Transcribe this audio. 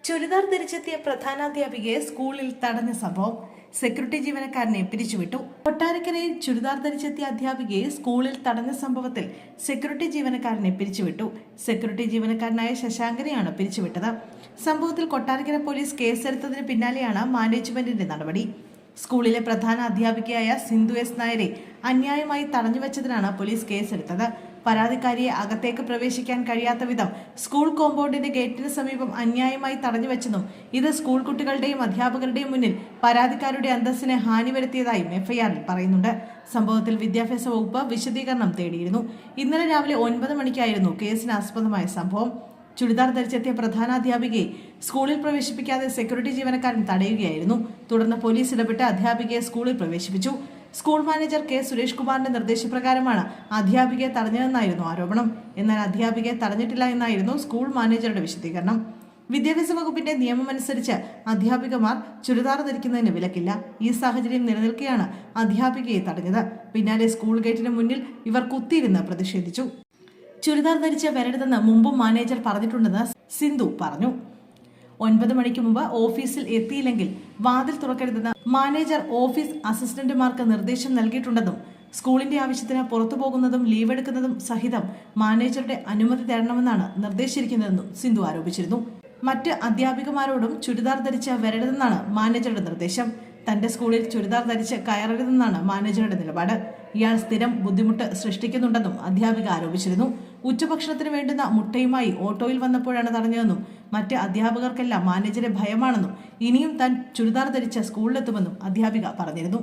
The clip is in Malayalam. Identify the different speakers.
Speaker 1: ചുരിദാർ ധരിച്ചെത്തിയ പ്രധാനാധ്യാപികയെ സ്കൂളിൽ തടഞ്ഞ സംഭവം. സെക്യൂരിറ്റി ജീവനക്കാരനെ പിരിച്ചുവിട്ടു. കൊട്ടാരക്കരയിൽ ചുരിദാർ ധരിച്ചെത്തിയ അധ്യാപികയെ സ്കൂളിൽ തടഞ്ഞ സംഭവത്തിൽ സെക്യൂരിറ്റി ജീവനക്കാരനെ പിരിച്ചുവിട്ടു. സെക്യൂരിറ്റി ജീവനക്കാരനായ ശശാങ്കനെയാണ് പിരിച്ചുവിട്ടത്. സംഭവത്തിൽ കൊട്ടാരക്കര പോലീസ് കേസെടുത്തതിന് പിന്നാലെയാണ് മാനേജ്മെന്റിന്റെ നടപടി. സ്കൂളിലെ പ്രധാന അധ്യാപികയായ സിന്ധു എസ് നായരെ അന്യായമായി തടഞ്ഞുവെച്ചതിനാണ് പോലീസ് കേസെടുത്തത്. പരാതിക്കാരിയെ അകത്തേക്ക് പ്രവേശിക്കാൻ കഴിയാത്ത വിധം സ്കൂൾ കോമ്പൗണ്ടിന്റെ ഗേറ്റിന് സമീപം അന്യായമായി തടഞ്ഞുവെച്ചെന്നും ഇത് സ്കൂൾ കുട്ടികളുടെയും അധ്യാപകരുടെയും മുന്നിൽ പരാതിക്കാരുടെ അന്തസ്സിന് ഹാനി വരുത്തിയതായും എഫ്ഐആറിൽ പറയുന്നുണ്ട്. സംഭവത്തിൽ വിദ്യാഭ്യാസ വകുപ്പ് വിശദീകരണം തേടിയിരുന്നു. ഇന്നലെ രാവിലെ 9 മണിക്കായിരുന്നു കേസിന് ആസ്പദമായ സംഭവം. ചുരിദാർ ധരിച്ചെത്തിയ പ്രധാനാധ്യാപികയെ സ്കൂളിൽ പ്രവേശിപ്പിക്കാതെ സെക്യൂരിറ്റി ജീവനക്കാരൻ തടയുകയായിരുന്നു. തുടർന്ന് പോലീസ് ഇടപെട്ട് അധ്യാപികയെ സ്കൂളിൽ പ്രവേശിപ്പിച്ചു. സ്കൂൾ മാനേജർ കെ സുരേഷ് കുമാറിന്റെ നിർദ്ദേശപ്രകാരമാണ് അധ്യാപികയെ തടഞ്ഞതെന്നായിരുന്നു ആരോപണം. എന്നാൽ അധ്യാപികയെ തടഞ്ഞിട്ടില്ല എന്നായിരുന്നു സ്കൂൾ മാനേജറുടെ വിശദീകരണം. വിദ്യാഭ്യാസ വകുപ്പിന്റെ നിയമമനുസരിച്ച് അധ്യാപികമാർ ചുരിദാർ ധരിക്കുന്നതിന് വിലക്കില്ല. ഈ സാഹചര്യം നിലനിൽക്കെയാണ് അധ്യാപികയെ തടഞ്ഞത്. പിന്നാലെ സ്കൂൾ ഗേറ്റിന് മുന്നിൽ ഇവർ കുത്തിയിരുന്ന് പ്രതിഷേധിച്ചു. ചുരിദാർ ധരിച്ച് വരരുതെന്ന് മുമ്പും മാനേജർ പറഞ്ഞിട്ടുണ്ടെന്ന് സിന്ധു പറഞ്ഞു. 9 മണിക്ക് മുമ്പ് ഓഫീസിൽ എത്തിയില്ലെങ്കിൽ വാതിൽ തുറക്കരുതെന്ന് മാനേജർ ഓഫീസ് അസിസ്റ്റന്റുമാർക്ക് നിർദ്ദേശം നൽകിയിട്ടുണ്ടെന്നും സ്കൂളിന്റെ ആവശ്യത്തിന് പുറത്തു പോകുന്നതും ലീവ് എടുക്കുന്നതും സഹിതം മാനേജറുടെ അനുമതി തേടണമെന്നാണ് നിർദ്ദേശിച്ചിരിക്കുന്നതെന്നും സിന്ധു ആരോപിച്ചിരുന്നു. മറ്റ് അധ്യാപികമാരോടും ചുരിദാർ ധരിച്ച് വരരുതെന്നാണ് മാനേജറുടെ നിർദ്ദേശം. തന്റെ സ്കൂളിൽ ചുരിദാർ ധരിച്ച് കയറരുതെന്നാണ് മാനേജറുടെ നിലപാട്. ഇയാൾ സ്ഥിരം ബുദ്ധിമുട്ട് സൃഷ്ടിക്കുന്നുണ്ടെന്നും അധ്യാപിക ആരോപിച്ചിരുന്നു. ഉച്ചഭക്ഷണത്തിന് വേണ്ടുന്ന മുട്ടയുമായി ഓട്ടോയിൽ വന്നപ്പോഴാണ് തടഞ്ഞതെന്നും മറ്റ് അധ്യാപകർക്കെല്ലാം മാനേജരെ ഭയമാണെന്നും ഇനിയും താൻ ചുരിദാർ ധരിച്ച് സ്കൂളിലെത്തുമെന്നും അധ്യാപിക പറഞ്ഞിരുന്നു.